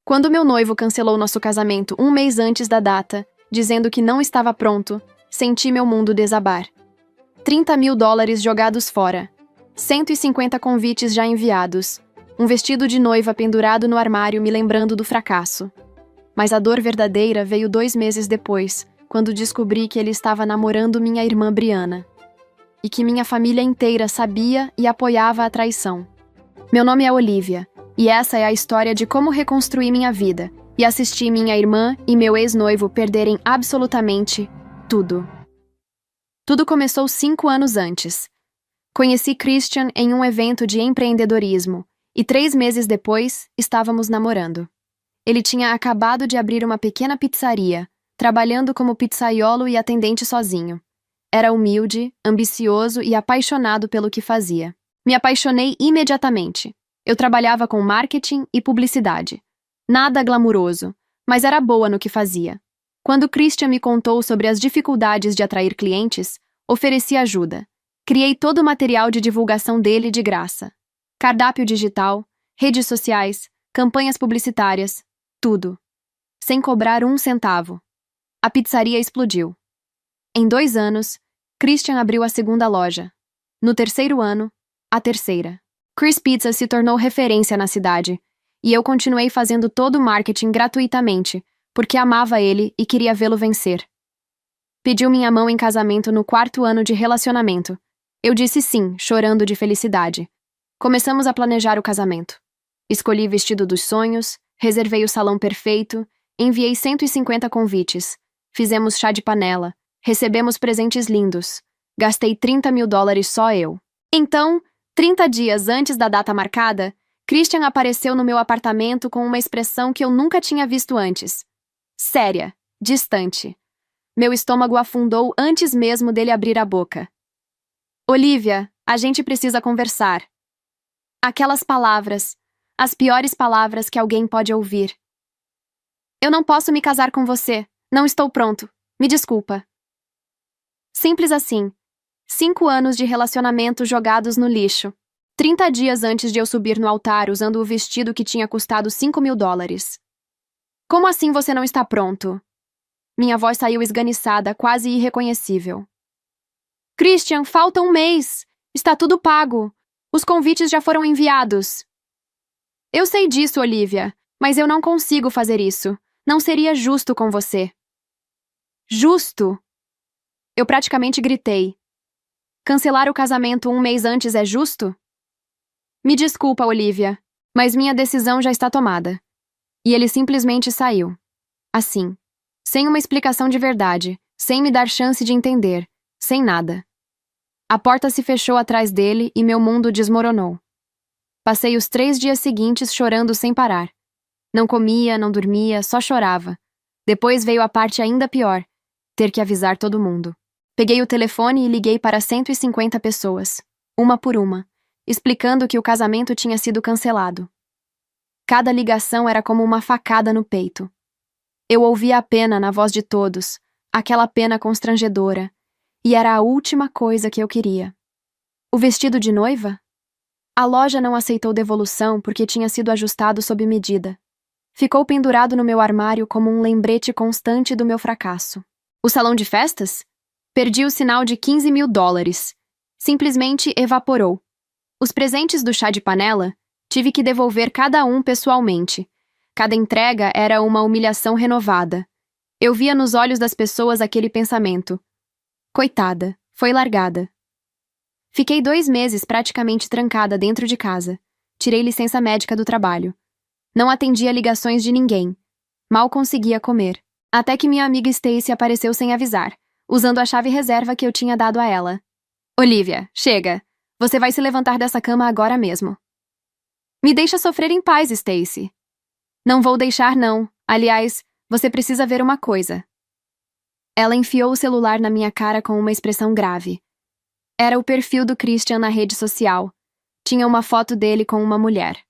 Quando meu noivo cancelou nosso casamento um mês antes da data, dizendo que não estava pronto, senti meu mundo desabar. 30 mil dólares jogados fora. 150 convites já enviados. Um vestido de noiva pendurado no armário me lembrando do fracasso. Mas a dor verdadeira veio 2 meses depois, quando descobri que ele estava namorando minha irmã Briana. E que minha família inteira sabia e apoiava a traição. Meu nome é Olivia, e essa é a história de como reconstruir minha vida e assisti minha irmã e meu ex-noivo perderem absolutamente tudo. Tudo começou 5 anos antes. Conheci Christian em um evento de empreendedorismo, e 3 meses depois, estávamos namorando. Ele tinha acabado de abrir uma pequena pizzaria, trabalhando como pizzaiolo e atendente sozinho. Era humilde, ambicioso e apaixonado pelo que fazia. Me apaixonei imediatamente. Eu trabalhava com marketing e publicidade. Nada glamuroso, mas era boa no que fazia. Quando Christian me contou sobre as dificuldades de atrair clientes, ofereci ajuda. Criei todo o material de divulgação dele de graça. Cardápio digital, redes sociais, campanhas publicitárias, tudo. Sem cobrar 1 centavo. A pizzaria explodiu. Em 2 anos, Christian abriu a 2ª loja. No 3º ano, a 3ª. Chris Pizza se tornou referência na cidade, e eu continuei fazendo todo o marketing gratuitamente, porque amava ele e queria vê-lo vencer. Pediu minha mão em casamento no 4º ano de relacionamento. Eu disse sim, chorando de felicidade. Começamos a planejar o casamento. Escolhi vestido dos sonhos, reservei o salão perfeito, enviei 150 convites, fizemos chá de panela, recebemos presentes lindos. Gastei 30 mil dólares só eu. Então, 30 dias antes da data marcada, Christian apareceu no meu apartamento com uma expressão que eu nunca tinha visto antes. Séria, distante. Meu estômago afundou antes mesmo dele abrir a boca. Olivia, a gente precisa conversar. Aquelas palavras, as piores palavras que alguém pode ouvir. Eu não posso me casar com você, não estou pronto, me desculpa. Simples assim. 5 anos de relacionamento jogados no lixo. 30 dias antes de eu subir no altar usando o vestido que tinha custado 5 mil dólares. Como assim você não está pronto? Minha voz saiu esganiçada, quase irreconhecível. Christian, falta 1 mês. Está tudo pago. Os convites já foram enviados. Eu sei disso, Olivia, mas eu não consigo fazer isso. Não seria justo com você. Justo? Eu praticamente gritei. Cancelar o casamento 1 mês antes é justo? Me desculpa, Olivia, mas minha decisão já está tomada. E ele simplesmente saiu. Assim. Sem uma explicação de verdade, sem me dar chance de entender, sem nada. A porta se fechou atrás dele e meu mundo desmoronou. Passei os 3 dias seguintes chorando sem parar. Não comia, não dormia, só chorava. Depois veio a parte ainda pior, ter que avisar todo mundo. Peguei o telefone e liguei para 150 pessoas, uma por uma, explicando que o casamento tinha sido cancelado. Cada ligação era como uma facada no peito. Eu ouvia a pena na voz de todos, aquela pena constrangedora, e era a última coisa que eu queria. O vestido de noiva? A loja não aceitou devolução porque tinha sido ajustado sob medida. Ficou pendurado no meu armário como um lembrete constante do meu fracasso. O salão de festas? Perdi o sinal de 15 mil dólares. Simplesmente evaporou. Os presentes do chá de panela? Tive que devolver cada um pessoalmente. Cada entrega era uma humilhação renovada. Eu via nos olhos das pessoas aquele pensamento. Coitada, foi largada. Fiquei 2 meses praticamente trancada dentro de casa. Tirei licença médica do trabalho. Não atendia ligações de ninguém. Mal conseguia comer. Até que minha amiga Stacy apareceu sem avisar, usando a chave reserva que eu tinha dado a ela. Olivia, chega. Você vai se levantar dessa cama agora mesmo. Me deixa sofrer em paz, Stacy. Não vou deixar, não. Aliás, você precisa ver uma coisa. Ela enfiou o celular na minha cara com uma expressão grave. Era o perfil do Christian na rede social. Tinha uma foto dele com uma mulher.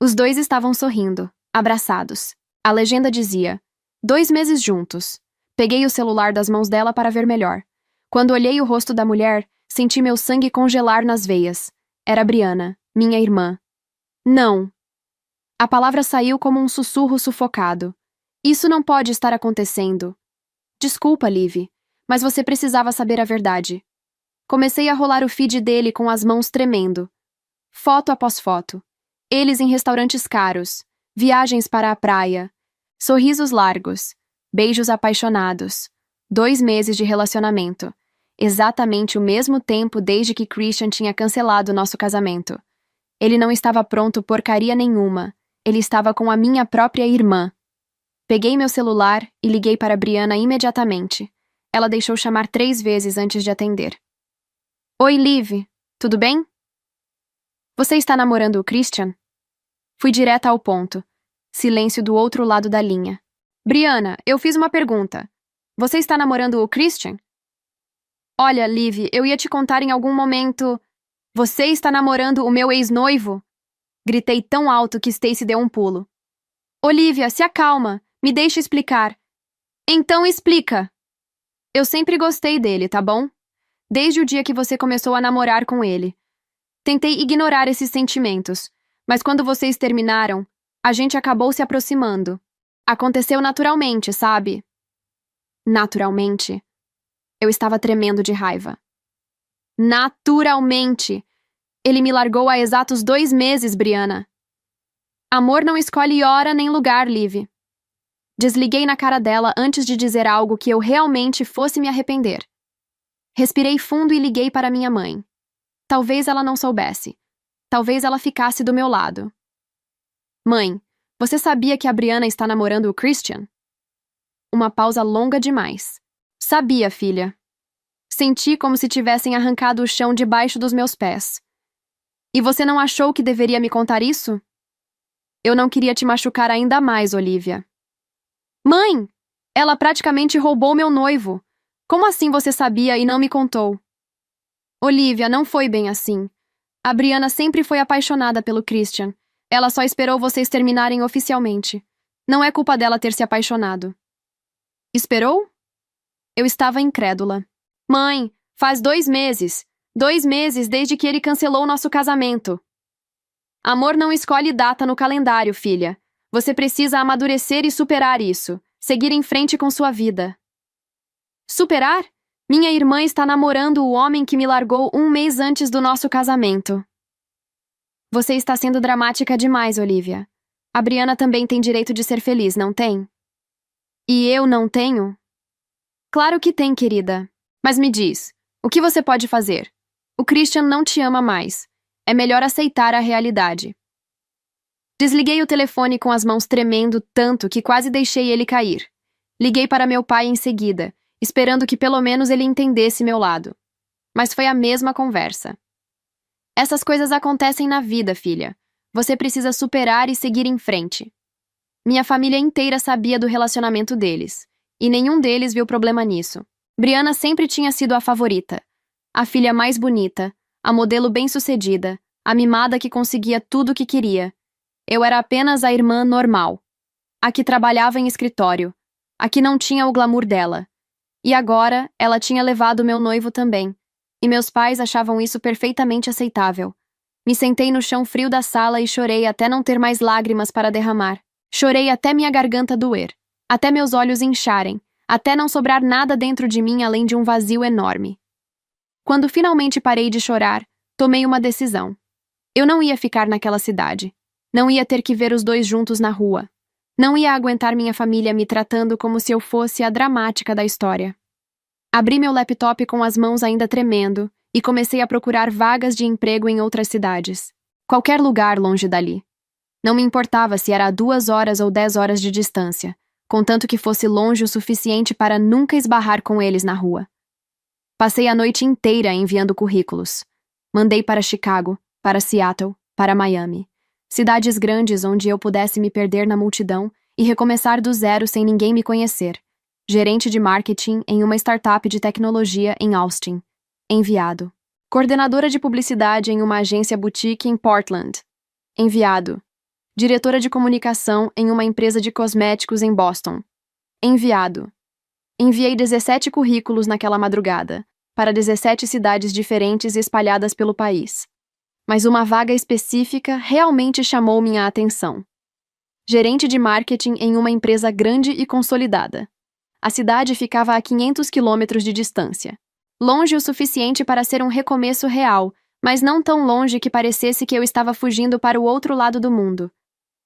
Os dois estavam sorrindo, abraçados. A legenda dizia: 2 meses juntos. Peguei o celular das mãos dela para ver melhor. Quando olhei o rosto da mulher, senti meu sangue congelar nas veias. Era Briana, minha irmã. Não. A palavra saiu como um sussurro sufocado. Isso não pode estar acontecendo. Desculpa, Liv, mas você precisava saber a verdade. Comecei a rolar o feed dele com as mãos tremendo. Foto após foto. Eles em restaurantes caros, viagens para a praia, sorrisos largos, beijos apaixonados, 2 meses de relacionamento. Exatamente o mesmo tempo desde que Christian tinha cancelado nosso casamento. Ele não estava pronto porcaria nenhuma. Ele estava com a minha própria irmã. Peguei meu celular e liguei para Brianna imediatamente. Ela deixou chamar 3 vezes antes de atender. Oi, Liv. Tudo bem? Você está namorando o Christian? Fui direta ao ponto. Silêncio do outro lado da linha. Brianna, eu fiz uma pergunta. Você está namorando o Christian? Olha, Liv, eu ia te contar em algum momento... Você está namorando o meu ex-noivo? Gritei tão alto que Stacy deu um pulo. Olivia, se acalma. Me deixa explicar. Então explica. Eu sempre gostei dele, tá bom? Desde o dia que você começou a namorar com ele. Tentei ignorar esses sentimentos, mas quando vocês terminaram, a gente acabou se aproximando. Aconteceu naturalmente, sabe? Naturalmente. Eu estava tremendo de raiva. Naturalmente! Ele me largou há exatos 2 meses, Brianna. Amor não escolhe hora nem lugar, Liv. Desliguei na cara dela antes de dizer algo que eu realmente fosse me arrepender. Respirei fundo e liguei para minha mãe. Talvez ela não soubesse. Talvez ela ficasse do meu lado. Mãe, você sabia que a Brianna está namorando o Christian? Uma pausa longa demais. Sabia, filha. Senti como se tivessem arrancado o chão debaixo dos meus pés. E você não achou que deveria me contar isso? Eu não queria te machucar ainda mais, Olivia. Mãe! Ela praticamente roubou meu noivo. Como assim você sabia e não me contou? Olivia, não foi bem assim. A Brianna sempre foi apaixonada pelo Christian. Ela só esperou vocês terminarem oficialmente. Não é culpa dela ter se apaixonado. Esperou? Eu estava incrédula. Mãe, faz 2 meses. 2 meses desde que ele cancelou nosso casamento. Amor não escolhe data no calendário, filha. Você precisa amadurecer e superar isso. Seguir em frente com sua vida. Superar? Minha irmã está namorando o homem que me largou 1 mês antes do nosso casamento. Você está sendo dramática demais, Olivia. A Brianna também tem direito de ser feliz, não tem? E eu não tenho? Claro que tem, querida. Mas me diz, o que você pode fazer? O Christian não te ama mais. É melhor aceitar a realidade. Desliguei o telefone com as mãos tremendo tanto que quase deixei ele cair. Liguei para meu pai em seguida, esperando que pelo menos ele entendesse meu lado. Mas foi a mesma conversa. Essas coisas acontecem na vida, filha. Você precisa superar e seguir em frente. Minha família inteira sabia do relacionamento deles, e nenhum deles viu problema nisso. Brianna sempre tinha sido a favorita, a filha mais bonita, a modelo bem-sucedida, a mimada que conseguia tudo o que queria. Eu era apenas a irmã normal, a que trabalhava em escritório, a que não tinha o glamour dela. E agora, ela tinha levado meu noivo também, e meus pais achavam isso perfeitamente aceitável. Me sentei no chão frio da sala e chorei até não ter mais lágrimas para derramar. Chorei até minha garganta doer, até meus olhos incharem, até não sobrar nada dentro de mim além de um vazio enorme. Quando finalmente parei de chorar, tomei uma decisão. Eu não ia ficar naquela cidade. Não ia ter que ver os dois juntos na rua. Não ia aguentar minha família me tratando como se eu fosse a dramática da história. Abri meu laptop com as mãos ainda tremendo e comecei a procurar vagas de emprego em outras cidades. Qualquer lugar longe dali. Não me importava se era a 2 horas ou 10 horas de distância, contanto que fosse longe o suficiente para nunca esbarrar com eles na rua. Passei a noite inteira enviando currículos. Mandei para Chicago, para Seattle, para Miami. Cidades grandes onde eu pudesse me perder na multidão e recomeçar do zero sem ninguém me conhecer. Gerente de marketing em uma startup de tecnologia em Austin. Enviado. Coordenadora de publicidade em uma agência boutique em Portland. Enviado. Diretora de comunicação em uma empresa de cosméticos em Boston. Enviado. Enviei 17 currículos naquela madrugada, para 17 cidades diferentes espalhadas pelo país. Mas uma vaga específica realmente chamou minha atenção. gerente de marketing em uma empresa grande e consolidada. A cidade ficava a 500 quilômetros de distância. Longe o suficiente para ser um recomeço real, mas não tão longe que parecesse que eu estava fugindo para o outro lado do mundo.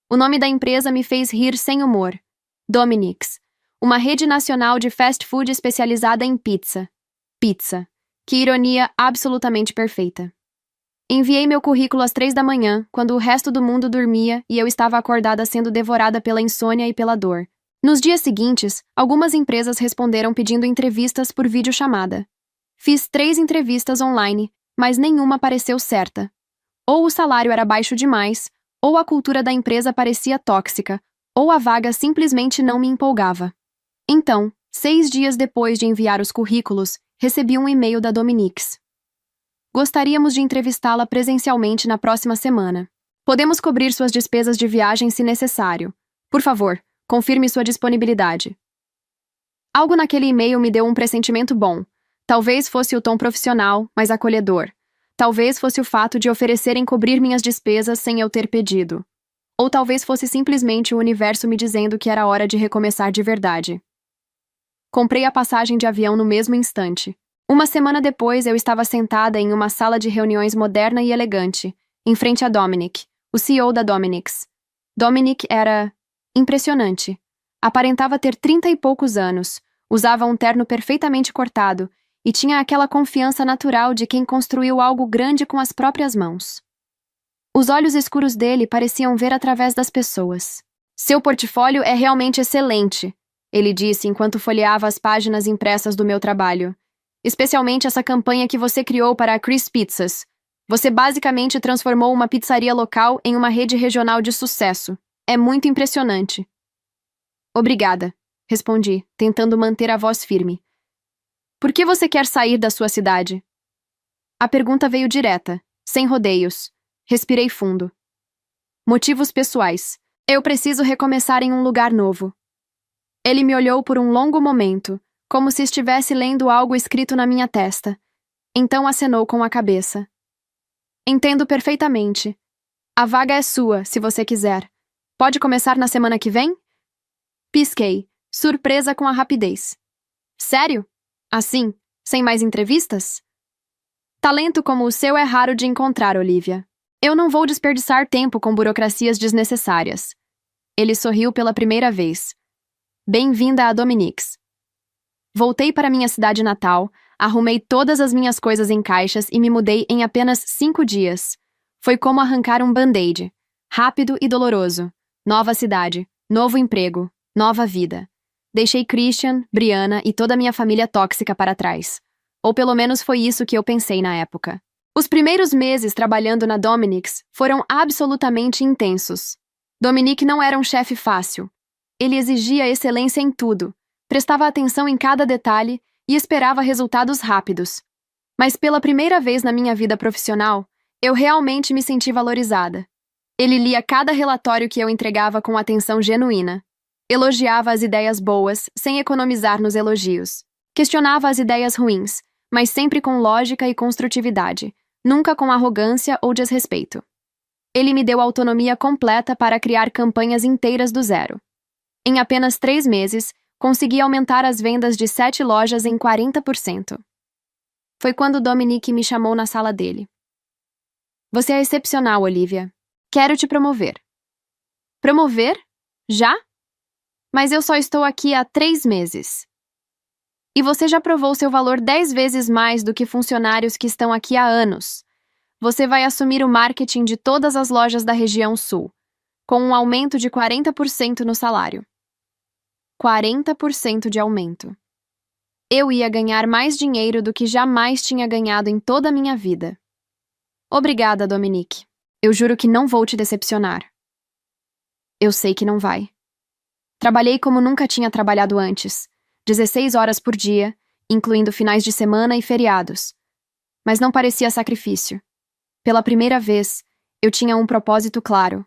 O nome da empresa me fez rir sem humor. Dominick's, uma rede nacional de fast food especializada em pizza. Pizza. Que ironia absolutamente perfeita. Enviei meu currículo às 3 da manhã, quando o resto do mundo dormia e eu estava acordada sendo devorada pela insônia e pela dor. Nos dias seguintes, algumas empresas responderam pedindo entrevistas por videochamada. Fiz 3 entrevistas online, mas nenhuma pareceu certa. Ou o salário era baixo demais, ou a cultura da empresa parecia tóxica, ou a vaga simplesmente não me empolgava. Então, 6 dias depois de enviar os currículos, recebi um e-mail da Dominick's. Gostaríamos de entrevistá-la presencialmente na próxima semana. Podemos cobrir suas despesas de viagem se necessário. Por favor, confirme sua disponibilidade. Algo naquele e-mail me deu um pressentimento bom. Talvez fosse o tom profissional, mas acolhedor. Talvez fosse o fato de oferecerem cobrir minhas despesas sem eu ter pedido. Ou talvez fosse simplesmente o universo me dizendo que era hora de recomeçar de verdade. Comprei a passagem de avião no mesmo instante. Uma semana depois, eu estava sentada em uma sala de reuniões moderna e elegante, em frente a Dominick, o CEO da Dominick's. Dominick era impressionante. Aparentava ter 30 e poucos anos, usava um terno perfeitamente cortado e tinha aquela confiança natural de quem construiu algo grande com as próprias mãos. Os olhos escuros dele pareciam ver através das pessoas. Seu portfólio é realmente excelente, ele disse enquanto folheava as páginas impressas do meu trabalho. Especialmente essa campanha que você criou para a Chris Pizzas. Você basicamente transformou uma pizzaria local em uma rede regional de sucesso. É muito impressionante. Obrigada, respondi, tentando manter a voz firme. Por que você quer sair da sua cidade? A pergunta veio direta, sem rodeios. Respirei fundo. Motivos pessoais. Eu preciso recomeçar em um lugar novo. Ele me olhou por um longo momento, como se estivesse lendo algo escrito na minha testa. Então acenou com a cabeça. Entendo perfeitamente. A vaga é sua, se você quiser. Pode começar na semana que vem? Pisquei, surpresa com a rapidez. Sério? Assim, sem mais entrevistas? Talento como o seu é raro de encontrar, Olivia. Eu não vou desperdiçar tempo com burocracias desnecessárias. Ele sorriu pela primeira vez. Bem-vinda a Dominick's. Voltei para minha cidade natal, arrumei todas as minhas coisas em caixas e me mudei em apenas 5 dias. Foi como arrancar um band-aid. Rápido e doloroso. Nova cidade, novo emprego, nova vida. Deixei Christian, Brianna e toda a minha família tóxica para trás. Ou pelo menos foi isso que eu pensei na época. Os primeiros meses trabalhando na Dominick's foram absolutamente intensos. Dominick não era um chefe fácil. Ele exigia excelência em tudo. Prestava atenção em cada detalhe e esperava resultados rápidos. Mas pela primeira vez na minha vida profissional, eu realmente me senti valorizada. Ele lia cada relatório que eu entregava com atenção genuína. Elogiava as ideias boas, sem economizar nos elogios. Questionava as ideias ruins, mas sempre com lógica e construtividade, nunca com arrogância ou desrespeito. Ele me deu autonomia completa para criar campanhas inteiras do zero. Em apenas 3 meses, consegui aumentar as vendas de 7 lojas em 40%. Foi quando Dominick me chamou na sala dele. Você é excepcional, Olivia. Quero te promover. Promover? Já? Mas eu só estou aqui há 3 meses. E você já provou seu valor 10 vezes mais do que funcionários que estão aqui há anos. Você vai assumir o marketing de todas as lojas da região sul, com um aumento de 40% no salário. 40% de aumento. Eu ia ganhar mais dinheiro do que jamais tinha ganhado em toda a minha vida. Obrigada, Dominick. Eu juro que não vou te decepcionar. Eu sei que não vai. Trabalhei como nunca tinha trabalhado antes, 16 horas por dia, incluindo finais de semana e feriados. Mas não parecia sacrifício. Pela primeira vez, eu tinha um propósito claro.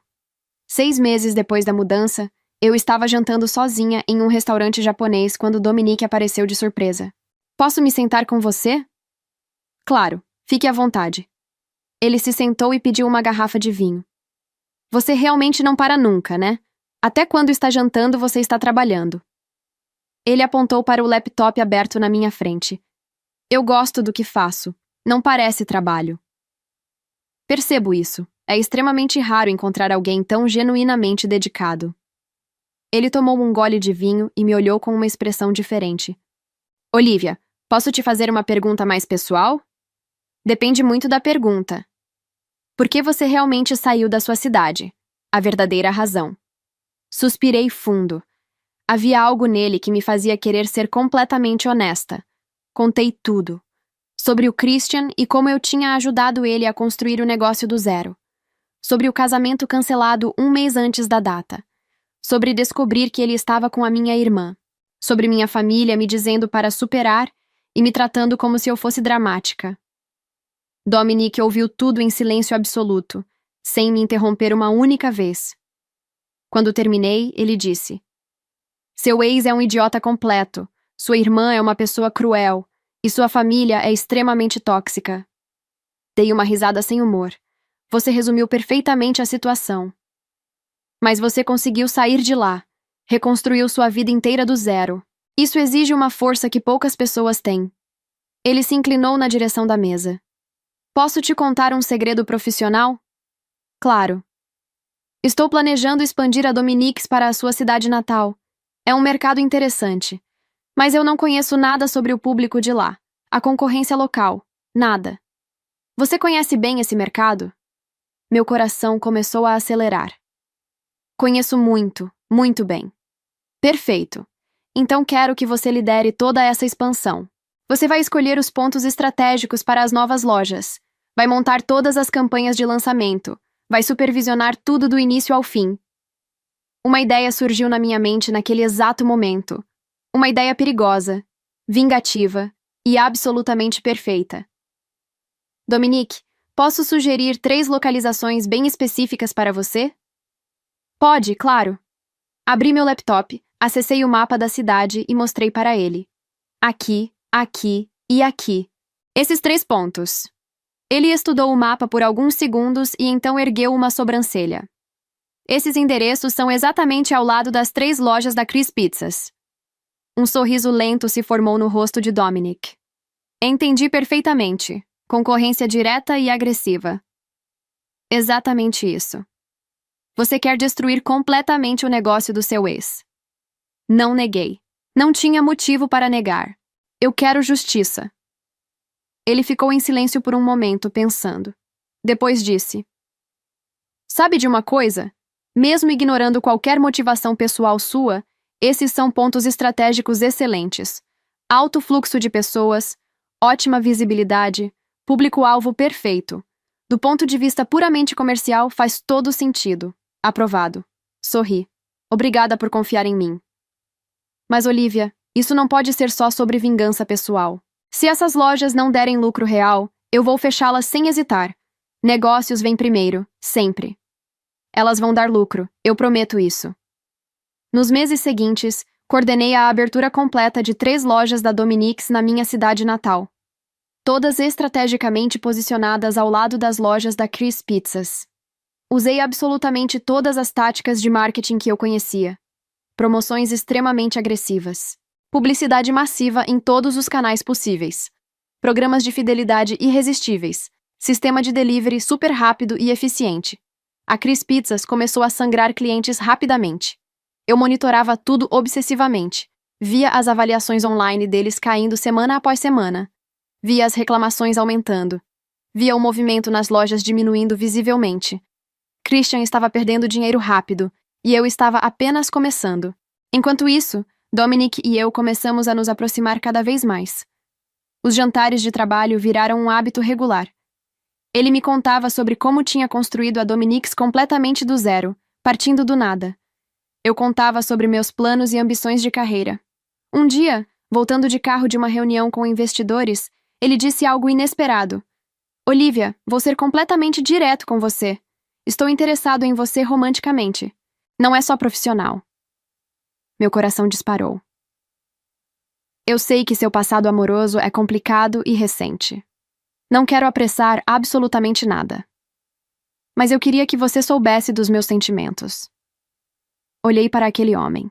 6 meses depois da mudança, eu estava jantando sozinha em um restaurante japonês quando Dominick apareceu de surpresa. Posso me sentar com você? Claro, fique à vontade. Ele se sentou e pediu uma garrafa de vinho. Você realmente não para nunca, né? Até quando está jantando, você está trabalhando? Ele apontou para o laptop aberto na minha frente. Eu gosto do que faço. Não parece trabalho. Percebo isso. É extremamente raro encontrar alguém tão genuinamente dedicado. Ele tomou um gole de vinho e me olhou com uma expressão diferente. Olivia, posso te fazer uma pergunta mais pessoal? Depende muito da pergunta. Por que você realmente saiu da sua cidade? A verdadeira razão. Suspirei fundo. Havia algo nele que me fazia querer ser completamente honesta. Contei tudo. Sobre o Christian e como eu tinha ajudado ele a construir o negócio do zero. Sobre o casamento cancelado um mês antes da data. Sobre descobrir que ele estava com a minha irmã. Sobre minha família me dizendo para superar e me tratando como se eu fosse dramática. Dominic ouviu tudo em silêncio absoluto, sem me interromper uma única vez. Quando terminei, ele disse: Seu ex é um idiota completo, sua irmã é uma pessoa cruel, e sua família é extremamente tóxica. Dei uma risada sem humor. Você resumiu perfeitamente a situação. Mas você conseguiu sair de lá. Reconstruiu sua vida inteira do zero. Isso exige uma força que poucas pessoas têm. Ele se inclinou na direção da mesa. Posso te contar um segredo profissional? Claro. Estou planejando expandir a Dominiques para a sua cidade natal. É um mercado interessante. Mas eu não conheço nada sobre o público de lá. A concorrência local. Nada. Você conhece bem esse mercado? Meu coração começou a acelerar. Conheço muito, muito bem. Perfeito. Então quero que você lidere toda essa expansão. Você vai escolher os pontos estratégicos para as novas lojas. Vai montar todas as campanhas de lançamento. Vai supervisionar tudo do início ao fim. Uma ideia surgiu na minha mente naquele exato momento. Uma ideia perigosa, vingativa e absolutamente perfeita. Dominique, posso sugerir 3 localizações bem específicas para você? Pode, claro. Abri meu laptop, acessei o mapa da cidade e mostrei para ele. Aqui, aqui e aqui. Esses 3 pontos. Ele estudou o mapa por alguns segundos e então ergueu uma sobrancelha. Esses endereços são exatamente ao lado das 3 lojas da Chris Pizzas. Um sorriso lento se formou no rosto de Dominic. Entendi perfeitamente. Concorrência direta e agressiva. Exatamente isso. Você quer destruir completamente o negócio do seu ex. Não neguei. Não tinha motivo para negar. Eu quero justiça. Ele ficou em silêncio por um momento, pensando. Depois disse: Sabe de uma coisa? Mesmo ignorando qualquer motivação pessoal sua, esses são pontos estratégicos excelentes. Alto fluxo de pessoas, ótima visibilidade, público-alvo perfeito. Do ponto de vista puramente comercial, faz todo sentido. Aprovado. Sorri. Obrigada por confiar em mim. Mas, Olivia, isso não pode ser só sobre vingança pessoal. Se essas lojas não derem lucro real, eu vou fechá-las sem hesitar. Negócios vêm primeiro, sempre. Elas vão dar lucro, eu prometo isso. Nos meses seguintes, coordenei a abertura completa de 3 lojas da Dominiques na minha cidade natal. Todas estrategicamente posicionadas ao lado das lojas da Chris Pizzas. Usei absolutamente todas as táticas de marketing que eu conhecia. Promoções extremamente agressivas. Publicidade massiva em todos os canais possíveis. Programas de fidelidade irresistíveis. Sistema de delivery super rápido e eficiente. A Chris Pizzas começou a sangrar clientes rapidamente. Eu monitorava tudo obsessivamente. Via as avaliações online deles caindo semana após semana. Via as reclamações aumentando. Via o movimento nas lojas diminuindo visivelmente. Christian estava perdendo dinheiro rápido, e eu estava apenas começando. Enquanto isso, Dominic e eu começamos a nos aproximar cada vez mais. Os jantares de trabalho viraram um hábito regular. Ele me contava sobre como tinha construído a Dominiques completamente do zero, partindo do nada. Eu contava sobre meus planos e ambições de carreira. Um dia, voltando de carro de uma reunião com investidores, ele disse algo inesperado. Olivia, vou ser completamente direto com você. Estou interessado em você romanticamente. Não é só profissional. Meu coração disparou. Eu sei que seu passado amoroso é complicado e recente. Não quero apressar absolutamente nada. Mas eu queria que você soubesse dos meus sentimentos. Olhei para aquele homem.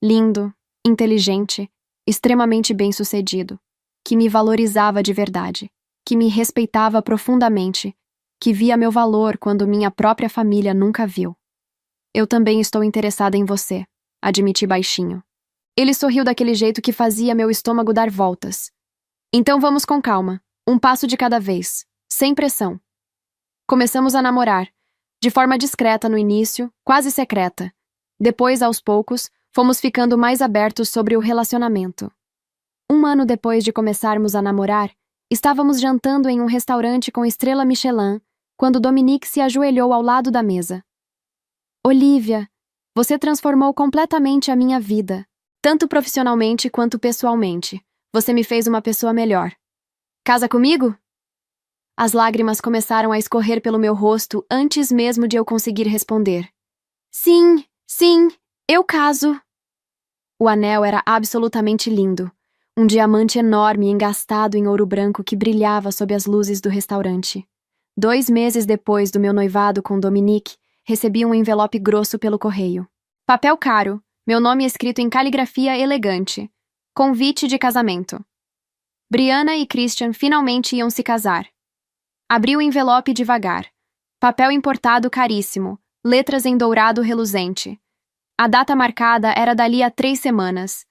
Lindo, inteligente, extremamente bem-sucedido, que me valorizava de verdade, que me respeitava profundamente, que via meu valor quando minha própria família nunca viu. Eu também estou interessada em você, admiti baixinho. Ele sorriu daquele jeito que fazia meu estômago dar voltas. Então vamos com calma, um passo de cada vez, sem pressão. Começamos a namorar, de forma discreta no início, quase secreta. Depois, aos poucos, fomos ficando mais abertos sobre o relacionamento. 1 ano depois de começarmos a namorar, estávamos jantando em um restaurante com estrela Michelin, quando Dominique se ajoelhou ao lado da mesa. Olivia, você transformou completamente a minha vida, tanto profissionalmente quanto pessoalmente. Você me fez uma pessoa melhor. Casa comigo? As lágrimas começaram a escorrer pelo meu rosto antes mesmo de eu conseguir responder. Sim, sim, eu caso. O anel era absolutamente lindo. Um diamante enorme engastado em ouro branco que brilhava sob as luzes do restaurante. 2 meses depois do meu noivado com Dominique, recebi um envelope grosso pelo correio. Papel caro, meu nome escrito em caligrafia elegante. Convite de casamento. Brianna e Christian finalmente iam se casar. Abri o envelope devagar. Papel importado caríssimo, letras em dourado reluzente. A data marcada era dali a 3 semanas.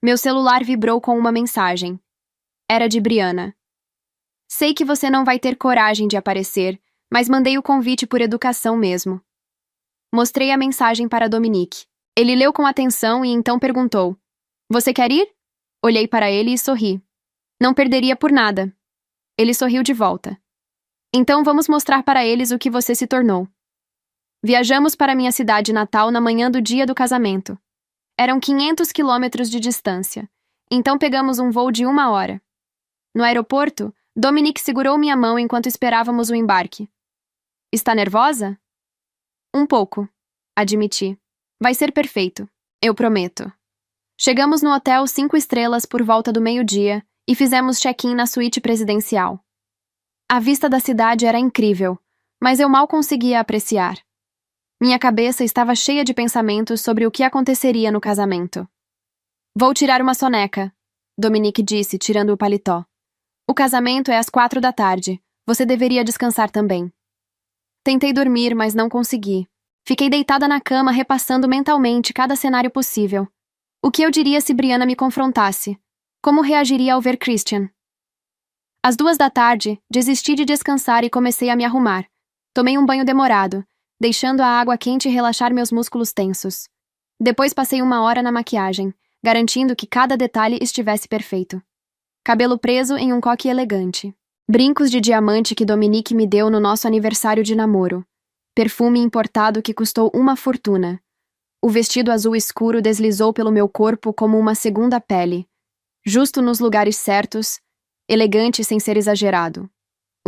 Meu celular vibrou com uma mensagem. Era de Brianna. Sei que você não vai ter coragem de aparecer, mas mandei o convite por educação mesmo. Mostrei a mensagem para Dominique. Ele leu com atenção e então perguntou: Você quer ir? Olhei para ele e sorri. Não perderia por nada. Ele sorriu de volta. Então vamos mostrar para eles o que você se tornou. Viajamos para minha cidade natal na manhã do dia do casamento. Eram 500 quilômetros de distância, então pegamos um voo de 1 hora. No aeroporto, Dominique segurou minha mão enquanto esperávamos o embarque. Está nervosa? Um pouco, admiti. Vai ser perfeito, eu prometo. Chegamos no hotel 5 estrelas por volta do meio-dia e fizemos check-in na suíte presidencial. A vista da cidade era incrível, mas eu mal conseguia apreciar. Minha cabeça estava cheia de pensamentos sobre o que aconteceria no casamento. Vou tirar uma soneca, Dominique disse, tirando o paletó. O casamento é às 4 da tarde. Você deveria descansar também. Tentei dormir, mas não consegui. Fiquei deitada na cama repassando mentalmente cada cenário possível. O que eu diria se Brianna me confrontasse? Como reagiria ao ver Christian? Às 2 da tarde, desisti de descansar e comecei a me arrumar. Tomei um banho demorado, deixando a água quente relaxar meus músculos tensos. Depois passei 1 hora na maquiagem, garantindo que cada detalhe estivesse perfeito. Cabelo preso em um coque elegante. Brincos de diamante que Dominique me deu no nosso aniversário de namoro. Perfume importado que custou uma fortuna. O vestido azul escuro deslizou pelo meu corpo como uma segunda pele. Justo nos lugares certos, elegante sem ser exagerado.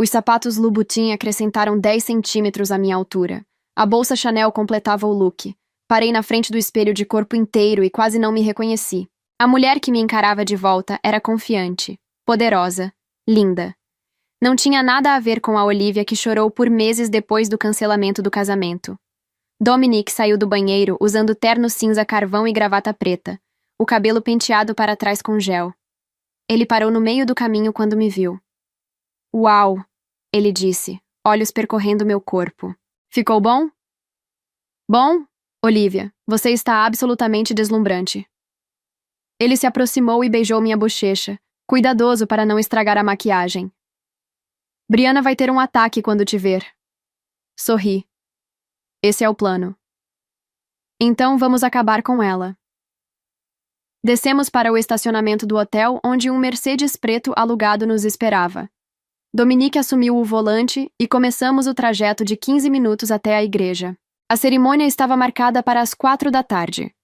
Os sapatos Louboutin acrescentaram 10 centímetros à minha altura. A bolsa Chanel completava o look. Parei na frente do espelho de corpo inteiro e quase não me reconheci. A mulher que me encarava de volta era confiante, poderosa, linda. Não tinha nada a ver com a Olivia que chorou por meses depois do cancelamento do casamento. Dominique saiu do banheiro usando terno cinza carvão e gravata preta, o cabelo penteado para trás com gel. Ele parou no meio do caminho quando me viu. Uau! Ele disse, olhos percorrendo meu corpo. Ficou bom? Bom? Olivia, você está absolutamente deslumbrante. Ele se aproximou e beijou minha bochecha, cuidadoso para não estragar a maquiagem. Brianna vai ter um ataque quando te ver. Sorri. Esse é o plano. Então vamos acabar com ela. Descemos para o estacionamento do hotel, onde um Mercedes preto alugado nos esperava. Dominique assumiu o volante e começamos o trajeto de 15 minutos até a igreja. A cerimônia estava marcada para as 4 da tarde.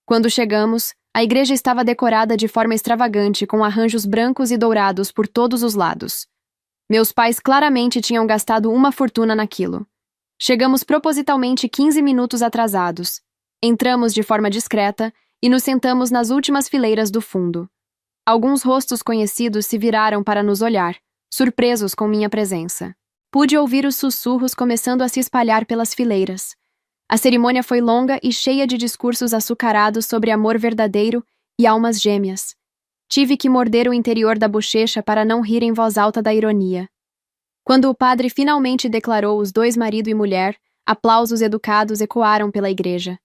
Quando chegamos, a igreja estava decorada de forma extravagante com arranjos brancos e dourados por todos os lados. Meus pais claramente tinham gastado uma fortuna naquilo. Chegamos propositalmente 15 minutos atrasados. Entramos de forma discreta e nos sentamos nas últimas fileiras do fundo. Alguns rostos conhecidos se viraram para nos olhar, surpresos com minha presença. Pude ouvir os sussurros começando a se espalhar pelas fileiras. A cerimônia foi longa e cheia de discursos açucarados sobre amor verdadeiro e almas gêmeas. Tive que morder o interior da bochecha para não rir em voz alta da ironia. Quando o padre finalmente declarou os dois marido e mulher, aplausos educados ecoaram pela igreja.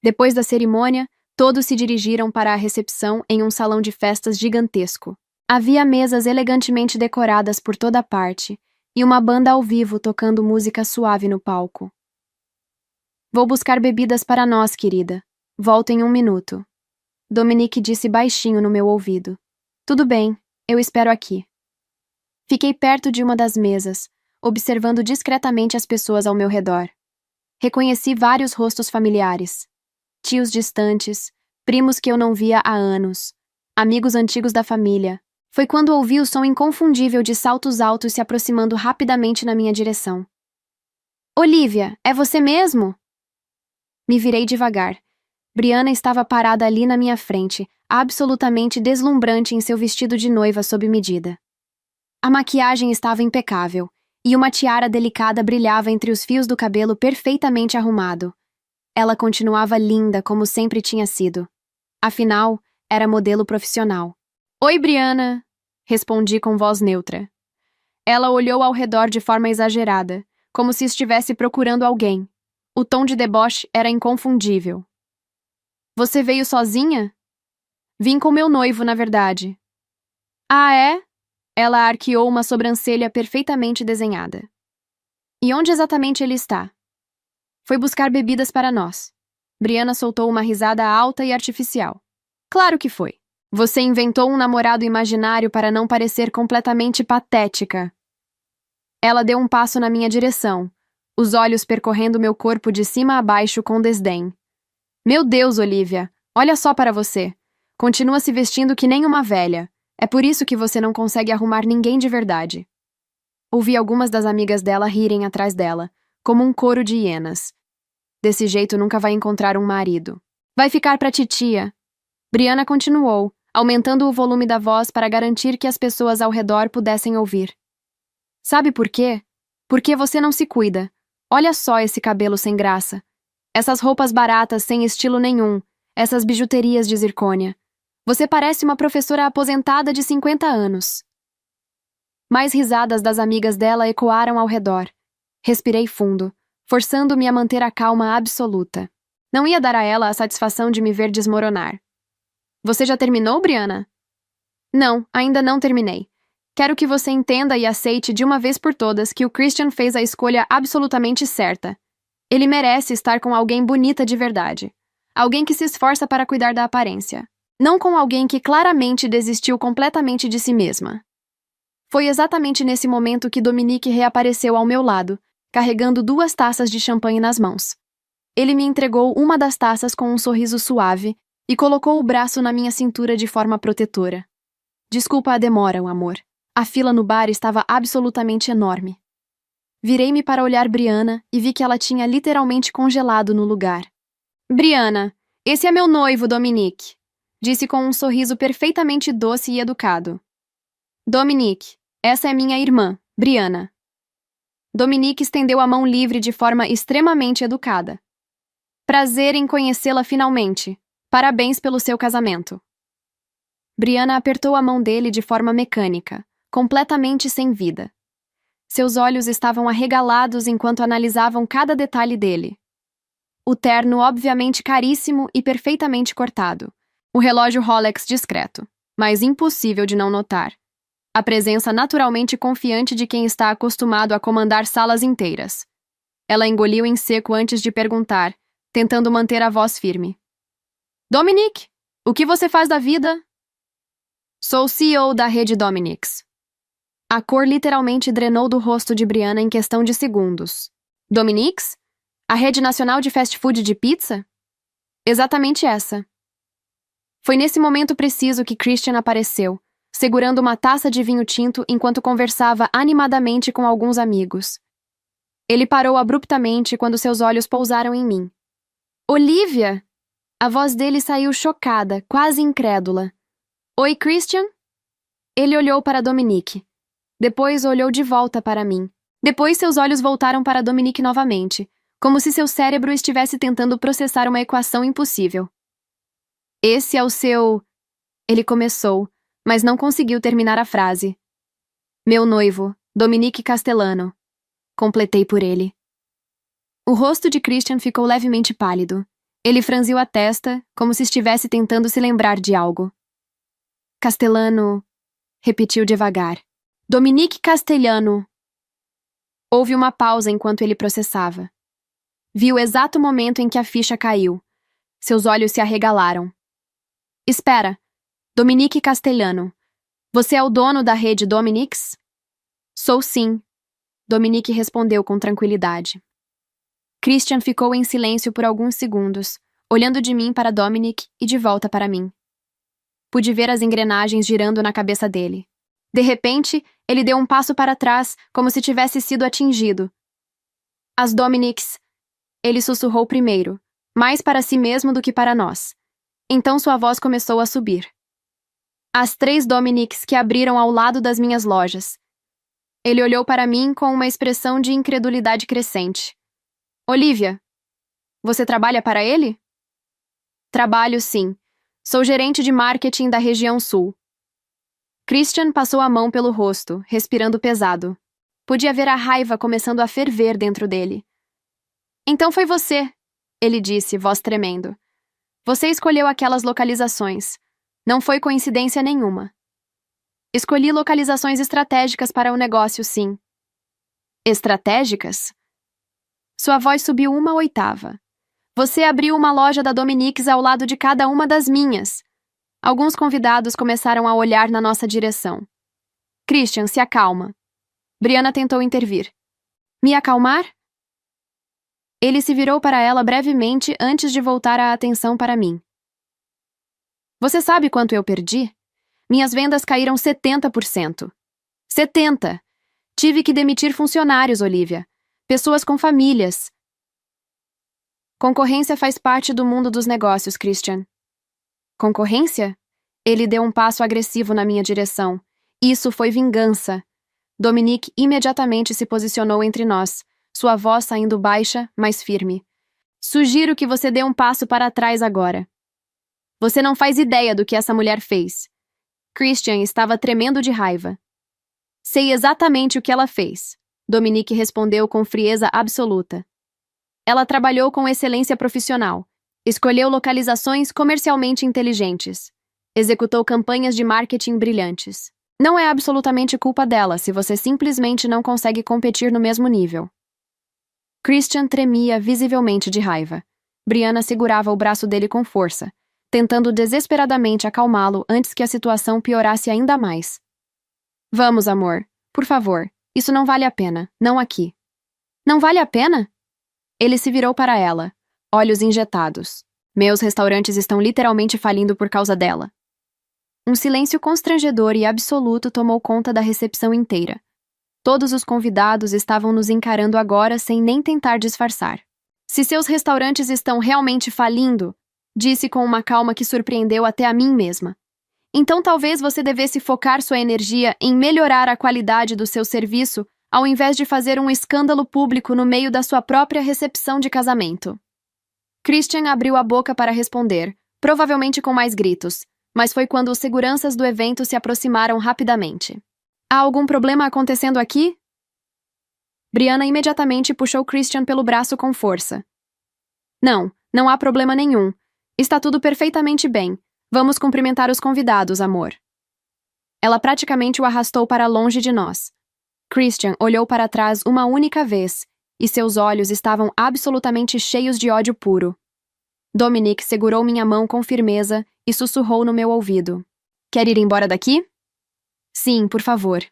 Depois da cerimônia, todos se dirigiram para a recepção em um salão de festas gigantesco. Havia mesas elegantemente decoradas por toda parte e uma banda ao vivo tocando música suave no palco. Vou buscar bebidas para nós, querida. Volto em 1 minuto. Dominique disse baixinho no meu ouvido. Tudo bem, eu espero aqui. Fiquei perto de uma das mesas, observando discretamente as pessoas ao meu redor. Reconheci vários rostos familiares. Tios distantes, primos que eu não via há anos, amigos antigos da família. Foi quando ouvi o som inconfundível de saltos altos se aproximando rapidamente na minha direção. Olivia, é você mesmo? Me virei devagar. Brianna estava parada ali na minha frente, absolutamente deslumbrante em seu vestido de noiva sob medida. A maquiagem estava impecável, e uma tiara delicada brilhava entre os fios do cabelo perfeitamente arrumado. Ela continuava linda como sempre tinha sido. Afinal, era modelo profissional. Oi, Brianna, respondi com voz neutra. Ela olhou ao redor de forma exagerada, como se estivesse procurando alguém. O tom de deboche era inconfundível. Você veio sozinha? Vim com meu noivo, na verdade. Ah, é? Ela arqueou uma sobrancelha perfeitamente desenhada. E onde exatamente ele está? Foi buscar bebidas para nós. Brianna soltou uma risada alta e artificial. Claro que foi. Você inventou um namorado imaginário para não parecer completamente patética. Ela deu um passo na minha direção, os olhos percorrendo meu corpo de cima a baixo com desdém. Meu Deus, Olivia, olha só para você. Continua se vestindo que nem uma velha. É por isso que você não consegue arrumar ninguém de verdade. Ouvi algumas das amigas dela rirem atrás dela, como um coro de hienas. Desse jeito nunca vai encontrar um marido. Vai ficar pra titia. Brianna continuou, aumentando o volume da voz para garantir que as pessoas ao redor pudessem ouvir. Sabe por quê? Porque você não se cuida. Olha só esse cabelo sem graça. Essas roupas baratas sem estilo nenhum. Essas bijuterias de zircônia. Você parece uma professora aposentada de 50 anos. Mais risadas das amigas dela ecoaram ao redor. Respirei fundo, forçando-me a manter a calma absoluta. Não ia dar a ela a satisfação de me ver desmoronar. Você já terminou, Brianna? Não, ainda não terminei. Quero que você entenda e aceite de uma vez por todas que o Christian fez a escolha absolutamente certa. Ele merece estar com alguém bonita de verdade. Alguém que se esforça para cuidar da aparência. Não com alguém que claramente desistiu completamente de si mesma. Foi exatamente nesse momento que Dominique reapareceu ao meu lado, carregando 2 taças de champanhe nas mãos. Ele me entregou uma das taças com um sorriso suave e colocou o braço na minha cintura de forma protetora. Desculpa a demora, amor. A fila no bar estava absolutamente enorme. Virei-me para olhar Brianna e vi que ela tinha literalmente congelado no lugar. Brianna, esse é meu noivo, Dominique, disse com um sorriso perfeitamente doce e educado. Dominique, essa é minha irmã, Brianna. Dominique estendeu a mão livre de forma extremamente educada. Prazer em conhecê-la finalmente. Parabéns pelo seu casamento. Brianna apertou a mão dele de forma mecânica, completamente sem vida. Seus olhos estavam arregalados enquanto analisavam cada detalhe dele. O terno obviamente caríssimo e perfeitamente cortado. O relógio Rolex discreto, mas impossível de não notar. A presença naturalmente confiante de quem está acostumado a comandar salas inteiras. Ela engoliu em seco antes de perguntar, tentando manter a voz firme. Dominique, o que você faz da vida? Sou CEO da rede Dominique's. A cor literalmente drenou do rosto de Brianna em questão de segundos. Dominique's? A rede nacional de fast food de pizza? Exatamente essa. Foi nesse momento preciso que Christian apareceu, segurando uma taça de vinho tinto enquanto conversava animadamente com alguns amigos. Ele parou abruptamente quando seus olhos pousaram em mim. Olivia! A voz dele saiu chocada, quase incrédula. Oi, Christian? Ele olhou para Dominique. Depois olhou de volta para mim. Depois seus olhos voltaram para Dominique novamente, como se seu cérebro estivesse tentando processar uma equação impossível. Esse é o seu... Ele começou, mas não conseguiu terminar a frase. Meu noivo, Dominique Castellano. Completei por ele. O rosto de Christian ficou levemente pálido. Ele franziu a testa, como se estivesse tentando se lembrar de algo. Castellano... repetiu devagar. Dominique Castellano. Houve uma pausa enquanto ele processava. Viu o exato momento em que a ficha caiu. Seus olhos se arregalaram. Espera, Dominique Castellano. Você é o dono da rede Dominiques? Sou sim, Dominique respondeu com tranquilidade. Christian ficou em silêncio por alguns segundos, olhando de mim para Dominique e de volta para mim. Pude ver as engrenagens girando na cabeça dele. De repente, ele deu um passo para trás, como se tivesse sido atingido. As Dominiques... Ele sussurrou primeiro, mais para si mesmo do que para nós. Então sua voz começou a subir. As 3 Dominiques que abriram ao lado das minhas lojas. Ele olhou para mim com uma expressão de incredulidade crescente. Olivia, você trabalha para ele? Trabalho, sim. Sou gerente de marketing da região sul. Christian passou a mão pelo rosto, respirando pesado. Podia ver a raiva começando a ferver dentro dele. Então foi você, ele disse, voz tremendo. Você escolheu aquelas localizações. Não foi coincidência nenhuma. Escolhi localizações estratégicas para o negócio, sim. Estratégicas? Sua voz subiu 1/8. Você abriu uma loja da Dominiques ao lado de cada uma das minhas. Alguns convidados começaram a olhar na nossa direção. Christian, se acalma. Brianna tentou intervir. Me acalmar? Ele se virou para ela brevemente antes de voltar a atenção para mim. Você sabe quanto eu perdi? Minhas vendas caíram 70%. 70%! Tive que demitir funcionários, Olivia. Pessoas com famílias. Concorrência faz parte do mundo dos negócios, Christian. Concorrência? Ele deu um passo agressivo na minha direção. Isso foi vingança. Dominique imediatamente se posicionou entre nós, sua voz saindo baixa, mas firme. Sugiro que você dê um passo para trás agora. Você não faz ideia do que essa mulher fez. Christian estava tremendo de raiva. Sei exatamente o que ela fez, Dominique respondeu com frieza absoluta. Ela trabalhou com excelência profissional. Escolheu localizações comercialmente inteligentes. Executou campanhas de marketing brilhantes. Não é absolutamente culpa dela se você simplesmente não consegue competir no mesmo nível. Christian tremia visivelmente de raiva. Brianna segurava o braço dele com força, tentando desesperadamente acalmá-lo antes que a situação piorasse ainda mais. Vamos, amor. Por favor. Isso não vale a pena. Não aqui. Não vale a pena? Ele se virou para ela, olhos injetados. Meus restaurantes estão literalmente falindo por causa dela. Um silêncio constrangedor e absoluto tomou conta da recepção inteira. Todos os convidados estavam nos encarando agora sem nem tentar disfarçar. Se seus restaurantes estão realmente falindo, disse com uma calma que surpreendeu até a mim mesma. Então talvez você devesse focar sua energia em melhorar a qualidade do seu serviço ao invés de fazer um escândalo público no meio da sua própria recepção de casamento. Christian abriu a boca para responder, provavelmente com mais gritos, mas foi quando os seguranças do evento se aproximaram rapidamente. Há algum problema acontecendo aqui? Brianna imediatamente puxou Christian pelo braço com força. Não, não há problema nenhum. Está tudo perfeitamente bem. Vamos cumprimentar os convidados, amor. Ela praticamente o arrastou para longe de nós. Christian olhou para trás uma única vez, e seus olhos estavam absolutamente cheios de ódio puro. Dominique segurou minha mão com firmeza e sussurrou no meu ouvido. Quer ir embora daqui? Sim, por favor.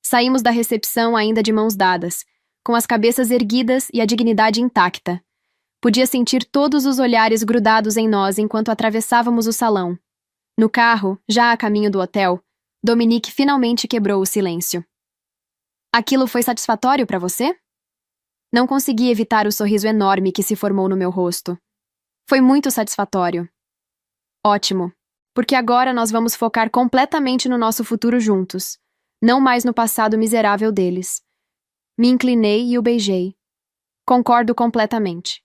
Saímos da recepção ainda de mãos dadas, com as cabeças erguidas e a dignidade intacta. Podia sentir todos os olhares grudados em nós enquanto atravessávamos o salão. No carro, já a caminho do hotel, Dominique finalmente quebrou o silêncio. Aquilo foi satisfatório para você? Não consegui evitar o sorriso enorme que se formou no meu rosto. Foi muito satisfatório. Ótimo, porque agora nós vamos focar completamente no nosso futuro juntos, não mais no passado miserável deles. Me inclinei e o beijei. Concordo completamente.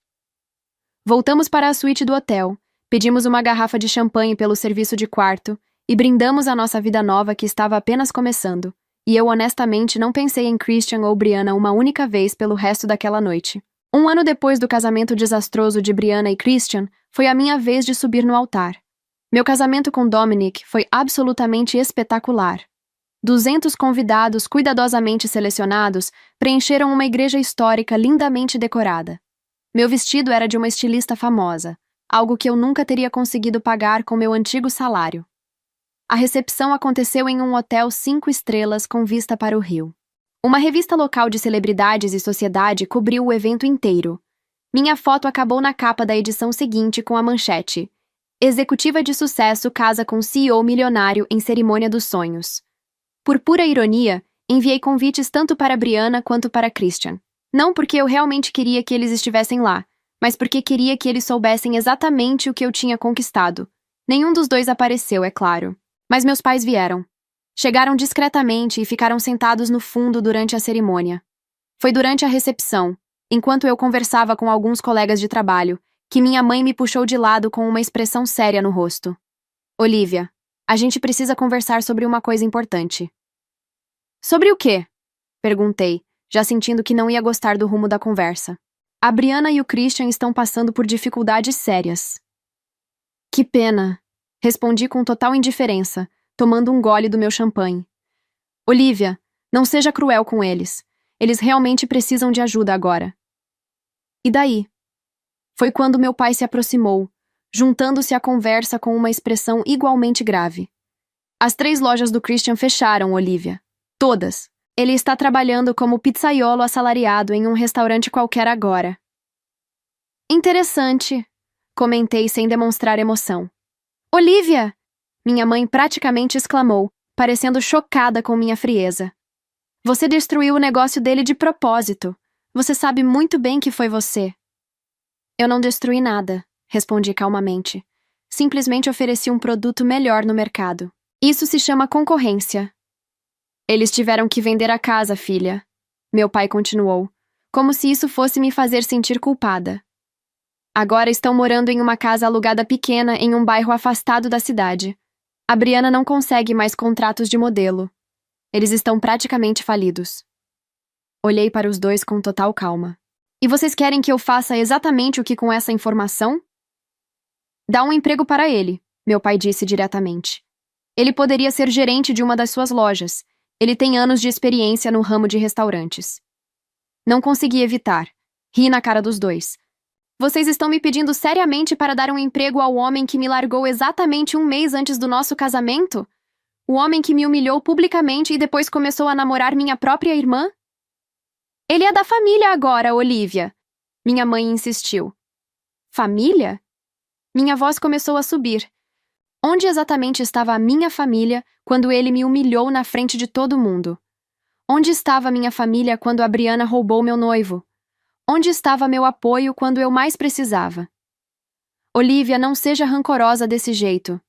Voltamos para a suíte do hotel, pedimos uma garrafa de champanhe pelo serviço de quarto e brindamos a nossa vida nova que estava apenas começando, e eu honestamente não pensei em Christian ou Brianna uma única vez pelo resto daquela noite. Um ano depois do casamento desastroso de Brianna e Christian, foi a minha vez de subir no altar. Meu casamento com Dominic foi absolutamente espetacular. 200 convidados cuidadosamente selecionados preencheram uma igreja histórica lindamente decorada. Meu vestido era de uma estilista famosa, algo que eu nunca teria conseguido pagar com meu antigo salário. A recepção aconteceu em um hotel 5 estrelas com vista para o rio. Uma revista local de celebridades e sociedade cobriu o evento inteiro. Minha foto acabou na capa da edição seguinte com a manchete: Executiva de sucesso casa com CEO milionário em cerimônia dos sonhos. Por pura ironia, enviei convites tanto para Brianna quanto para Christian. Não porque eu realmente queria que eles estivessem lá, mas porque queria que eles soubessem exatamente o que eu tinha conquistado. Nenhum dos dois apareceu, é claro. Mas meus pais vieram. Chegaram discretamente e ficaram sentados no fundo durante a cerimônia. Foi durante a recepção, enquanto eu conversava com alguns colegas de trabalho, que minha mãe me puxou de lado com uma expressão séria no rosto. Olivia, a gente precisa conversar sobre uma coisa importante. Sobre o quê? Perguntei, já sentindo que não ia gostar do rumo da conversa. A Brianna e o Christian estão passando por dificuldades sérias. Que pena, respondi com total indiferença, tomando um gole do meu champanhe. Olivia, não seja cruel com eles. Eles realmente precisam de ajuda agora. E daí? Foi quando meu pai se aproximou, juntando-se à conversa com uma expressão igualmente grave. As 3 lojas do Christian fecharam, Olivia. Todas. Ele está trabalhando como pizzaiolo assalariado em um restaurante qualquer agora. Interessante, comentei sem demonstrar emoção. Olivia! Minha mãe praticamente exclamou, parecendo chocada com minha frieza. Você destruiu o negócio dele de propósito. Você sabe muito bem que foi você. Eu não destruí nada, respondi calmamente. Simplesmente ofereci um produto melhor no mercado. Isso se chama concorrência. Eles tiveram que vender a casa, filha. Meu pai continuou, como se isso fosse me fazer sentir culpada. Agora estão morando em uma casa alugada pequena em um bairro afastado da cidade. A Brianna não consegue mais contratos de modelo. Eles estão praticamente falidos. Olhei para os dois com total calma. E vocês querem que eu faça exatamente o que com essa informação? Dá um emprego para ele, meu pai disse diretamente. Ele poderia ser gerente de uma das suas lojas. Ele tem anos de experiência no ramo de restaurantes. Não consegui evitar. Ri na cara dos dois. Vocês estão me pedindo seriamente para dar um emprego ao homem que me largou exatamente um mês antes do nosso casamento? O homem que me humilhou publicamente e depois começou a namorar minha própria irmã? Ele é da família agora, Olivia. Minha mãe insistiu. Família? Minha voz começou a subir. Onde exatamente estava a minha família quando ele me humilhou na frente de todo mundo? Onde estava minha família quando a Brianna roubou meu noivo? Onde estava meu apoio quando eu mais precisava? Olivia, não seja rancorosa desse jeito.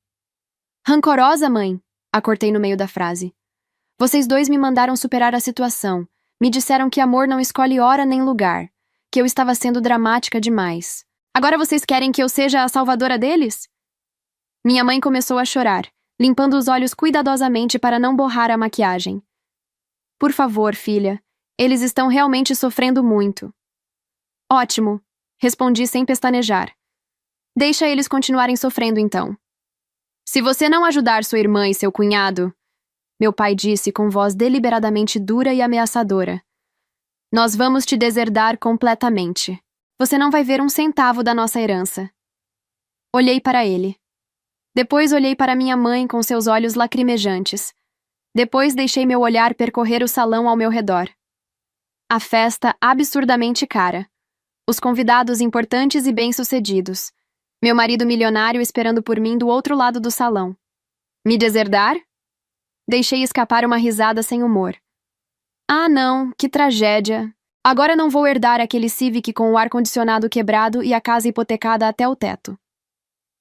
Rancorosa, mãe? A cortei no meio da frase. Vocês dois me mandaram superar a situação. Me disseram que amor não escolhe hora nem lugar. Que eu estava sendo dramática demais. Agora vocês querem que eu seja a salvadora deles? Minha mãe começou a chorar, limpando os olhos cuidadosamente para não borrar a maquiagem. Por favor, filha. Eles estão realmente sofrendo muito. Ótimo, respondi sem pestanejar. Deixa eles continuarem sofrendo então. Se você não ajudar sua irmã e seu cunhado, meu pai disse com voz deliberadamente dura e ameaçadora, nós vamos te deserdar completamente. Você não vai ver um centavo da nossa herança. Olhei para ele. Depois olhei para minha mãe com seus olhos lacrimejantes. Depois deixei meu olhar percorrer o salão ao meu redor. A festa absurdamente cara. Os convidados importantes e bem-sucedidos. Meu marido milionário esperando por mim do outro lado do salão. Me deserdar? Deixei escapar uma risada sem humor. Ah, não, que tragédia. Agora não vou herdar aquele Civic com o ar-condicionado quebrado e a casa hipotecada até o teto.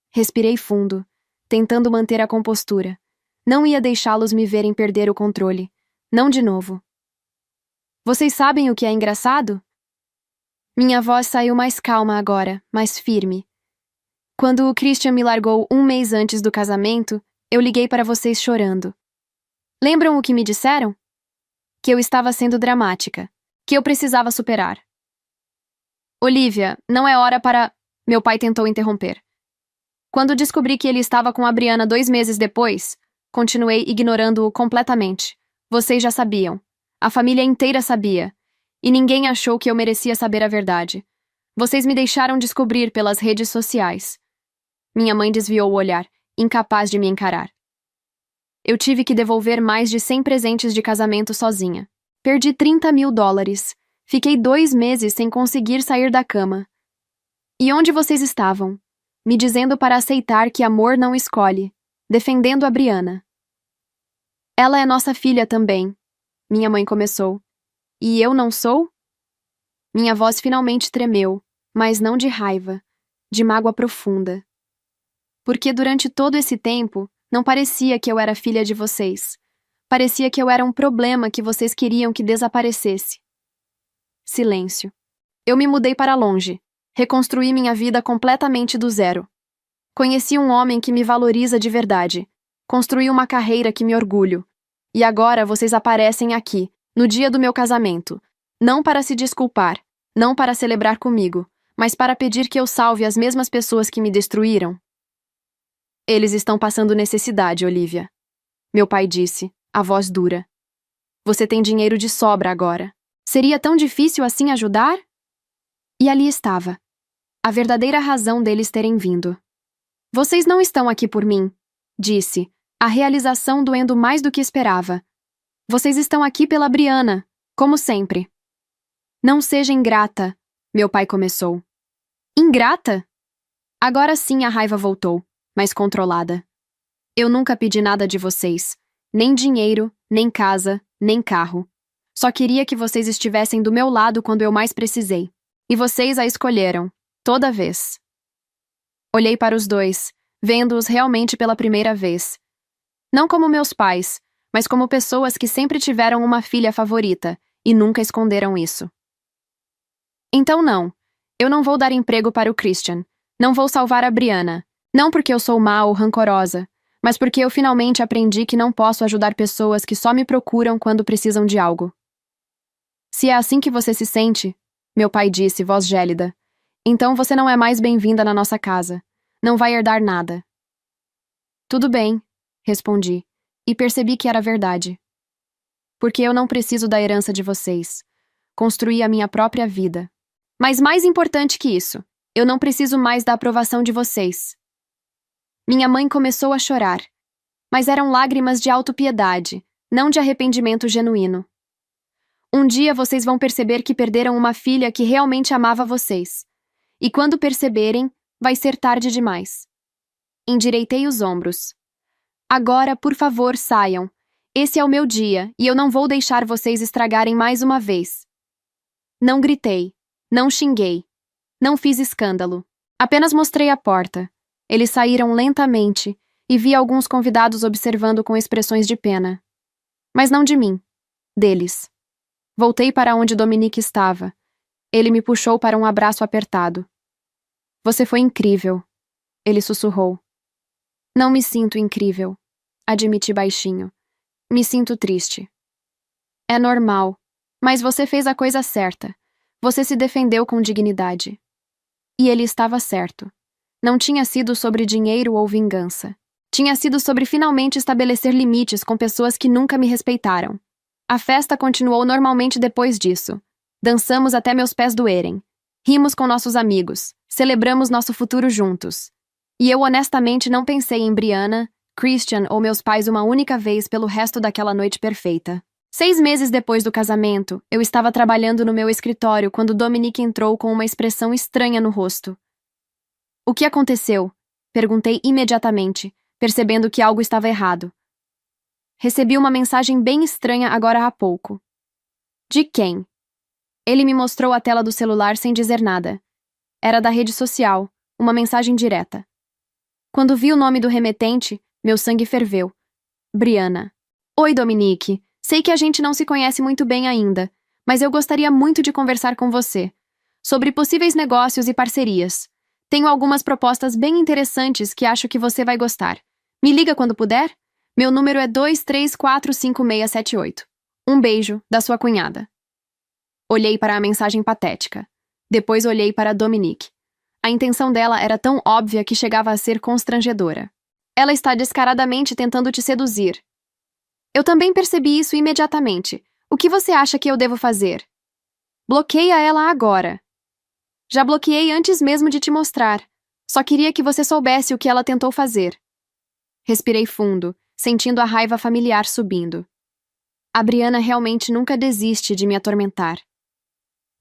Respirei fundo, tentando manter a compostura. Não ia deixá-los me verem perder o controle. Não de novo. Vocês sabem o que é engraçado? Minha voz saiu mais calma agora, mais firme. Quando o Christian me largou um mês antes do casamento, eu liguei para vocês chorando. Lembram o que me disseram? Que eu estava sendo dramática, que eu precisava superar. Olivia, não é hora para... Meu pai tentou interromper. Quando descobri que ele estava com a Brianna 2 meses depois, continuei ignorando-o completamente. Vocês já sabiam. A família inteira sabia. E ninguém achou que eu merecia saber a verdade. Vocês me deixaram descobrir pelas redes sociais. Minha mãe desviou o olhar, incapaz de me encarar. Eu tive que devolver mais de 100 presentes de casamento sozinha. Perdi $30.000. Fiquei 2 meses sem conseguir sair da cama. E onde vocês estavam? Me dizendo para aceitar que amor não escolhe, defendendo a Brianna. Ela é nossa filha também, minha mãe começou. E eu não sou? Minha voz finalmente tremeu, mas não de raiva, de mágoa profunda. Porque durante todo esse tempo, não parecia que eu era filha de vocês. Parecia que eu era um problema que vocês queriam que desaparecesse. Silêncio. Eu me mudei para longe. Reconstruí minha vida completamente do zero. Conheci um homem que me valoriza de verdade. Construí uma carreira que me orgulho. E agora vocês aparecem aqui, no dia do meu casamento. Não para se desculpar, não para celebrar comigo, mas para pedir que eu salve as mesmas pessoas que me destruíram. Eles estão passando necessidade, Olivia. Meu pai disse, a voz dura. Você tem dinheiro de sobra agora. Seria tão difícil assim ajudar? E ali estava. A verdadeira razão deles terem vindo. Vocês não estão aqui por mim, disse, a realização doendo mais do que esperava. Vocês estão aqui pela Brianna, como sempre. Não seja ingrata, meu pai começou. Ingrata? Agora sim a raiva voltou, mas controlada. Eu nunca pedi nada de vocês, nem dinheiro, nem casa, nem carro. Só queria que vocês estivessem do meu lado quando eu mais precisei. E vocês a escolheram, toda vez. Olhei para os dois, vendo-os realmente pela primeira vez. Não como meus pais, mas como pessoas que sempre tiveram uma filha favorita e nunca esconderam isso. Então não, eu não vou dar emprego para o Christian, não vou salvar a Brianna, não porque eu sou má ou rancorosa, mas porque eu finalmente aprendi que não posso ajudar pessoas que só me procuram quando precisam de algo. Se é assim que você se sente, meu pai disse, voz gélida, então você não é mais bem-vinda na nossa casa. Não vai herdar nada. Tudo bem, respondi, e percebi que era verdade. Porque eu não preciso da herança de vocês. Construí a minha própria vida. Mas mais importante que isso, eu não preciso mais da aprovação de vocês. Minha mãe começou a chorar, mas eram lágrimas de autopiedade, não de arrependimento genuíno. Um dia vocês vão perceber que perderam uma filha que realmente amava vocês. E quando perceberem, vai ser tarde demais. Endireitei os ombros. Agora, por favor, saiam. Esse é o meu dia e eu não vou deixar vocês estragarem mais uma vez. Não gritei, não xinguei, não fiz escândalo. Apenas mostrei a porta. Eles saíram lentamente e vi alguns convidados observando com expressões de pena. Mas não de mim, deles. Voltei para onde Dominique estava. Ele me puxou para um abraço apertado. Você foi incrível, ele sussurrou. Não me sinto incrível, admiti baixinho. Me sinto triste. É normal, mas você fez a coisa certa. Você se defendeu com dignidade. E ele estava certo. Não tinha sido sobre dinheiro ou vingança. Tinha sido sobre finalmente estabelecer limites com pessoas que nunca me respeitaram. A festa continuou normalmente depois disso. Dançamos até meus pés doerem. Rimos com nossos amigos. Celebramos nosso futuro juntos. E eu honestamente não pensei em Brianna, Christian ou meus pais uma única vez pelo resto daquela noite perfeita. 6 meses depois do casamento, eu estava trabalhando no meu escritório quando Dominique entrou com uma expressão estranha no rosto. O que aconteceu? Perguntei imediatamente, percebendo que algo estava errado. Recebi uma mensagem bem estranha agora há pouco. De quem? Ele me mostrou a tela do celular sem dizer nada. Era da rede social, uma mensagem direta. Quando vi o nome do remetente, meu sangue ferveu. Brianna. Oi, Dominique. Sei que a gente não se conhece muito bem ainda, mas eu gostaria muito de conversar com você. sobre possíveis negócios e parcerias. Tenho algumas propostas bem interessantes que acho que você vai gostar. Me liga quando puder? Meu número é 2345678. Um beijo, da sua cunhada. Olhei para a mensagem patética. Depois olhei para Dominique. A intenção dela era tão óbvia que chegava a ser constrangedora. Ela está descaradamente tentando te seduzir. Eu também percebi isso imediatamente. O que você acha que eu devo fazer? Bloqueia ela agora. Já bloqueei antes mesmo de te mostrar. Só queria que você soubesse o que ela tentou fazer. Respirei fundo, sentindo a raiva familiar subindo. A Brianna realmente nunca desiste de me atormentar.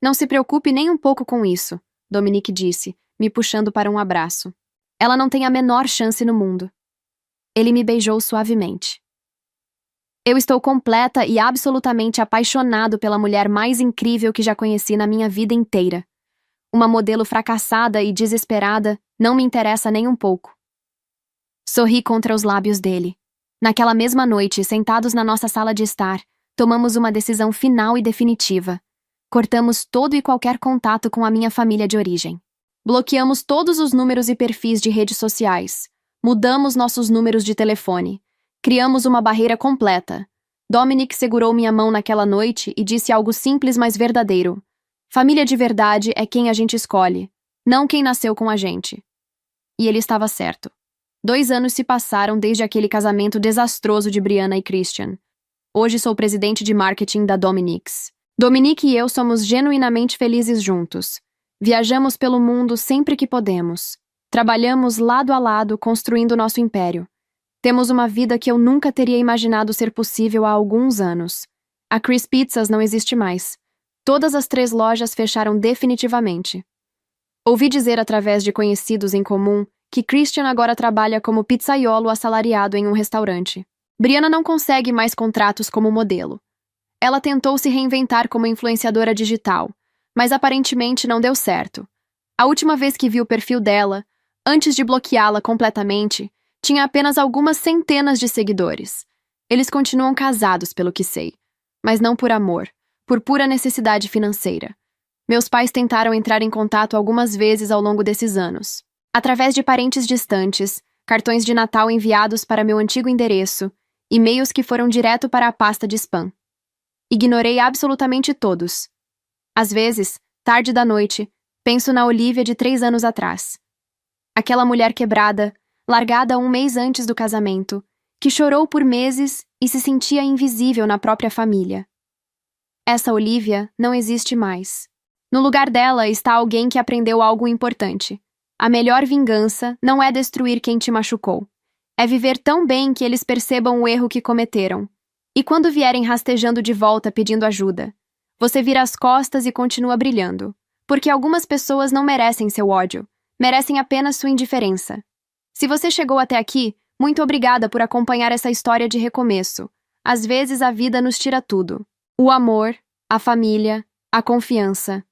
Não se preocupe nem um pouco com isso, Dominique disse, me puxando para um abraço. Ela não tem a menor chance no mundo. Ele me beijou suavemente. Eu estou completa e absolutamente apaixonado pela mulher mais incrível que já conheci na minha vida inteira. Uma modelo fracassada e desesperada não me interessa nem um pouco. Sorri contra os lábios dele. Naquela mesma noite, sentados na nossa sala de estar, tomamos uma decisão final e definitiva. Cortamos todo e qualquer contato com a minha família de origem. Bloqueamos todos os números e perfis de redes sociais. Mudamos nossos números de telefone. Criamos uma barreira completa. Dominique segurou minha mão naquela noite e disse algo simples, mas verdadeiro. Família de verdade é quem a gente escolhe, não quem nasceu com a gente. E ele estava certo. 2 anos se passaram desde aquele casamento desastroso de Brianna e Christian. Hoje sou presidente de marketing da Dominique's. Dominique e eu somos genuinamente felizes juntos. Viajamos pelo mundo sempre que podemos. Trabalhamos lado a lado construindo nosso império. Temos uma vida que eu nunca teria imaginado ser possível há alguns anos. A Chris Pizzas não existe mais. Todas as 3 lojas fecharam definitivamente. Ouvi dizer através de conhecidos em comum que Christian agora trabalha como pizzaiolo assalariado em um restaurante. Brianna não consegue mais contratos como modelo. Ela tentou se reinventar como influenciadora digital, mas aparentemente não deu certo. A última vez que vi o perfil dela, antes de bloqueá-la completamente, tinha apenas algumas centenas de seguidores. Eles continuam casados, pelo que sei, mas não por amor, por pura necessidade financeira. Meus pais tentaram entrar em contato algumas vezes ao longo desses anos, através de parentes distantes, cartões de Natal enviados para meu antigo endereço, e-mails que foram direto para a pasta de spam. Ignorei absolutamente todos. Às vezes, tarde da noite, penso na Olivia de 3 anos atrás. Aquela mulher quebrada, largada 1 mês antes do casamento, que chorou por meses e se sentia invisível na própria família. Essa Olivia não existe mais. No lugar dela está alguém que aprendeu algo importante. A melhor vingança não é destruir quem te machucou. É viver tão bem que eles percebam o erro que cometeram. E quando vierem rastejando de volta pedindo ajuda, você vira as costas e continua brilhando. Porque algumas pessoas não merecem seu ódio, merecem apenas sua indiferença. Se você chegou até aqui, muito obrigada por acompanhar essa história de recomeço. Às vezes a vida nos tira tudo. O amor, a família, a confiança.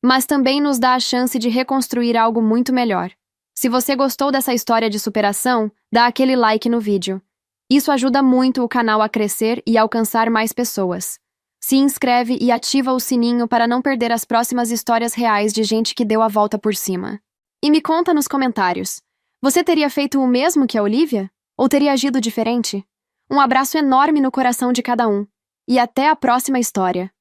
Mas também nos dá a chance de reconstruir algo muito melhor. Se você gostou dessa história de superação, dá aquele like no vídeo. Isso ajuda muito o canal a crescer e alcançar mais pessoas. Se inscreve e ativa o sininho para não perder as próximas histórias reais de gente que deu a volta por cima. E me conta nos comentários. Você teria feito o mesmo que a Olivia? Ou teria agido diferente? Um abraço enorme no coração de cada um. E até a próxima história.